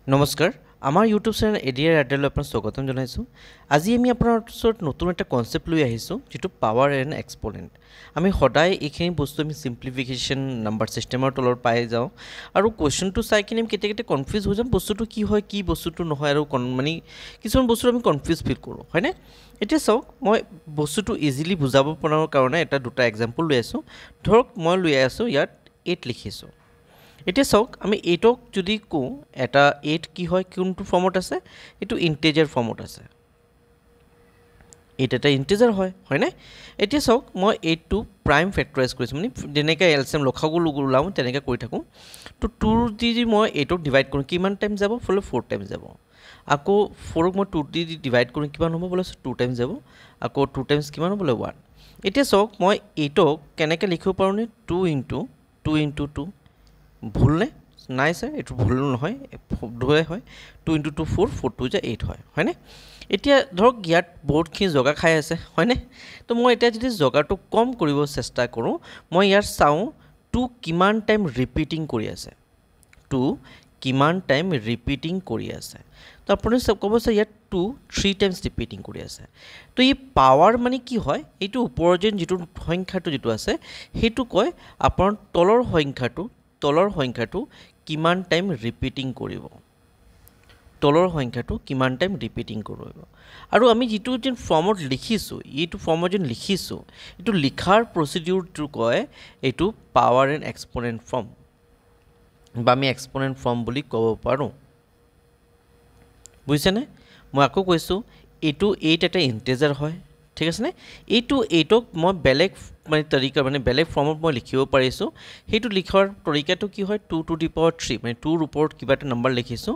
নমস্কাৰ আমাৰ YouTube channel ADR এডেল আপোনাক স্বাগতম জনাইছো আজি আমি আপোনাৰ ওচৰত নতুন এটা কনসেপ্ট লৈ আহিছো যেটো পাৱাৰ এণ্ড এক্সপোনেন্ট আমি সদায় এইখিনি বস্তু আমি সিম্পলিফিকেশন নাম্বাৰ সিস্টেমৰ তলৰ পাই যাও আৰু কোৱেশ্চনটো চাই কিনে কেতে কেতে কনফিউজ হৈ যাম বস্তুটো কি হয় কি বস্তুটো নহয় আৰু মানে কিছুমান বস্তু আমি কনফিউজ ফিল কৰো হয়নে এতিয়া চাওক মই বস্তুটো ইজিলি বুজাব পৰাৰ কাৰণে এটা দুটা এক্সাম্পল লৈ আছো ধৰক মই লৈ আছো ইয়াত 8 লিখিছো এতিয়া চাওক আমি 8ক যদি কো এটা 8 কি হয় কোনটো ফৰ্মত আছে এটো ইন্টিজাৰ ফৰ্মত আছে এটা ইন্টিজাৰ হয় হয়নে এতিয়া চাওক মই 8 টো প্ৰাইম ফেক্টৰাইজ কৰিছো মানে যেনেকৈ এলসিএম লখাগু লাও তেনেকৈ কৰি থাকো তো 2 দি মই 8ক ডিভাইড কৰো কিমান টাইম যাব ফলে 4 টাইম যাব আকৌ 4ক মই 2 দি ডিভাইড কৰো কিমান হ'ব বলে 2 টাইম যাব আকৌ 2 টাইমছ কিমান হ'ব বলে 1 এতিয়া চাওক মই 8ক কেনেকৈ লিখিব পাৰো নে 2 * 2 ভুল নে নাই স্যাৰ এটো ভুল নহয় ধৰে হয় 2 * 2 4 4 2 8 হয় হয়নে এতিয়া ধৰক ইয়াত বহুত খিনি জগা খাই আছে হয়নে তো মই এটা যদি জগাটো কম কৰিব চেষ্টা কৰো মই ইয়াৰ চাও 2 কিমান টাইম ৰিপিটিং কৰি আছে 2 কিমান টাইম ৰিপিটিং কৰি আছে তো আপুনি সব ক'ব আছে ইয়াত 2 3 টাইমছ ৰিপিটিং কৰি আছে তো এই পাৱাৰ মানে কি হয় এইটো ওপৰৰ যেটো সংখ্যাটো যেটো আছে হেতু কয় আপোনাৰ তলৰ সংখ্যাটো কিমান টাইম ৰিপিটিং কৰিব তলৰ সংখ্যাটো কিমান টাইম ৰিপিটিং কৰিব আৰু আমি যেটো যেন ফৰ্মত লিখিছো এইটো ফৰ্মত যেন লিখিছো এটো লিখাৰ প্ৰসিডিউৰটো কয় এটো পাৱাৰ এণ্ড এক্সপোনেন্ট ফৰ্ম বা আমি এক্সপোনেন্ট ফৰ্ম বুলি ক'ব পাৰো বুজিছেনে মই আকৌ কৈছো এটো 8 এটা ইন্টিজাৰ হয় ঠিক আছে নে এইটো 8ক মই বেলেগ মানে তৰিকা মানে বেলেগ ফৰ্মত মই লিখিব পাৰিছো হেতু লিখাৰ তৰিকাটো কি হয় 2 টু দি পাৱাৰ 3 মানে 2 ৰ ওপৰত কিবা এটা নম্বৰ লিখিছো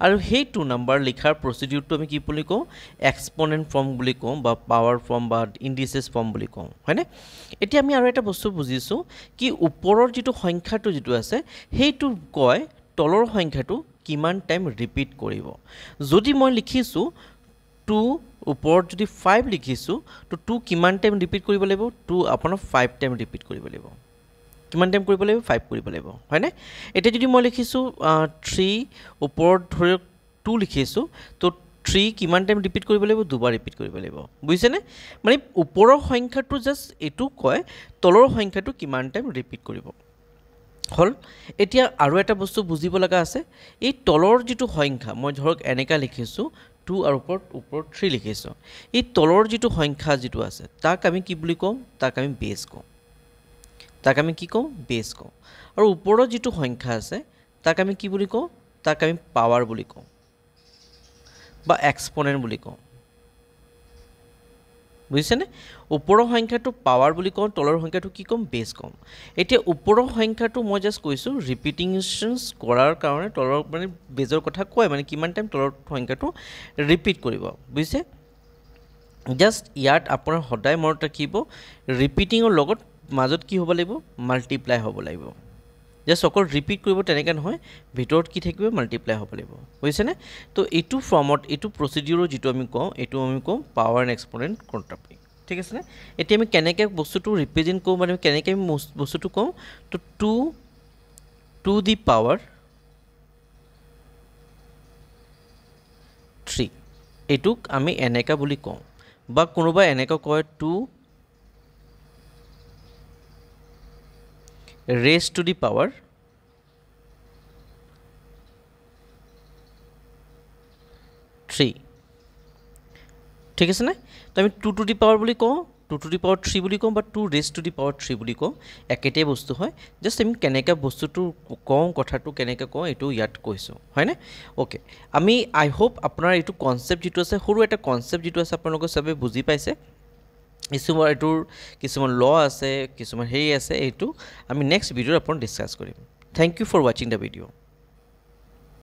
আৰু সেই 2 নম্বৰ লিখাৰ প্ৰসিডিউৰটো আমি কি বুলি কওঁ এক্সপোনেন্ট ফৰ্ম বুলি কওঁ বা পাৱাৰ ফৰ্ম বা ইন্ডিসেস ফৰ্ম বুলি কওঁ হয়নে এতিয়া আমি আৰু এটা বস্তু বুজিছো কি ওপৰৰ যেটো সংখ্যাটো যেটো আছে হেতু কয় তলৰ সংখ্যাটো কিমান টাইম ৰিপিট কৰিব যদি মই লিখিছো 2 ওপৰত যদি 5 লিখিছো তো 2 কিমান টাইম ৰিপিট কৰিব লাগিব 2 আপোনাৰ 5 টাইম ৰিপিট কৰিব লাগিব কিমান টাইম কৰিব লাগিব 5 কৰিব লাগিব হয়নে এতিয়া যদি মই লিখিছো 3 ওপৰত ধৰক 2 লিখিছো তো 3 কিমান টাইম ৰিপিট কৰিব লাগিব দুবাৰ ৰিপিট কৰিব লাগিব বুজিছেনে মানে ওপৰৰ সংখ্যাটো জাস্ট এটো কয় তলৰ সংখ্যাটো কিমান টাইম ৰিপিট কৰিব হল এতিয়া আৰু এটা বস্তু বুজিব লগা আছে এই তলৰ যেটো সংখ্যা মই ধৰক এনেকা লিখিছো 2 আৰু ওপৰত 3 লিখিছো এই তলৰ যেটো সংখ্যা যেটো আছে তাক আমি কি বুলি কওঁ তাক আমি বেস কওঁ তাক আমি কি কওঁ বেস কওঁ আৰু ওপৰৰ যেটো সংখ্যা আছে তাক আমি কি বুলি কওঁ তাক আমি পাৱাৰ বুলি কওঁ বা এক্সপোনেন্ট বুলি কওঁ বুজিছেনে ওপৰৰ সংখ্যাটো পাৱাৰ বুলি কওঁ তলৰ সংখ্যাটো কি কম বেস কম এতিয়া ওপৰৰ সংখ্যাটো মই জাস্ট কৈছো ৰিপিটিশনস কৰাৰ কাৰণে তলৰ মানে বেজৰ কথা কয় মানে কিমান টাইম তলৰ সংখ্যাটো ৰিপিট কৰিব বুজিছে জাস্ট ইয়াত আপোনাৰ সদায় মনত ৰাখিব ৰিপিটিংৰ লগত মাজত কি হ'ব লাগিব মাল্টিপ্লাই হ'ব লাগিব জাস্ট অকল ৰিপিট কৰিব তেনেকা নহয় ভিতৰত কি থাকিব মাল্টিপ্লাই হ'ব লাগিব বুজিছেনে তো এটো ফৰ্মত এটো প্ৰসিডিউৰ যেটো আমি কওঁ এটো আমি কওঁ পাৱাৰ এণ্ড এক্সপোনেন্ট কন্ট্ৰাপি ঠিক আছে নে এতিয়া আমি কেনেকৈ বস্তুটো ৰিপ্ৰেজেন্ট কৰো মানে কেনেকৈ বস্তুটো কওঁ তো 2 টু দি পাৱাৰ 3 এটোক আমি এনেকা বুলি কওঁ বা কোনোবা এনেকা কয় 2 raised to the power 3 ঠিক আছে না তো আমি 2 to the power বুলি কওঁ 2 to the power 3 বুলি কওঁ বা 2 raised to the power 3 বুলি কওঁ একেটাই বস্তু হয় জাস্ট আমি কেনেকা বস্তুটো কওঁ কথাটো কেনেকা কওঁ এটো ইয়াত কৈছো হয় না ওকে আমি আই হোপ আপোনাৰ এটো কনসেপ্ট যেটো আছে সৰু এটা কনসেপ্ট যেটো আছে আপোনালোকে সবে বুজি পাইছে কিছুমান ল আছে কিছুমান হেই আছে এটো আমি নেক্সট ভিডিঅ' আপন ডিসকাস কৰিম thank you for watching the video'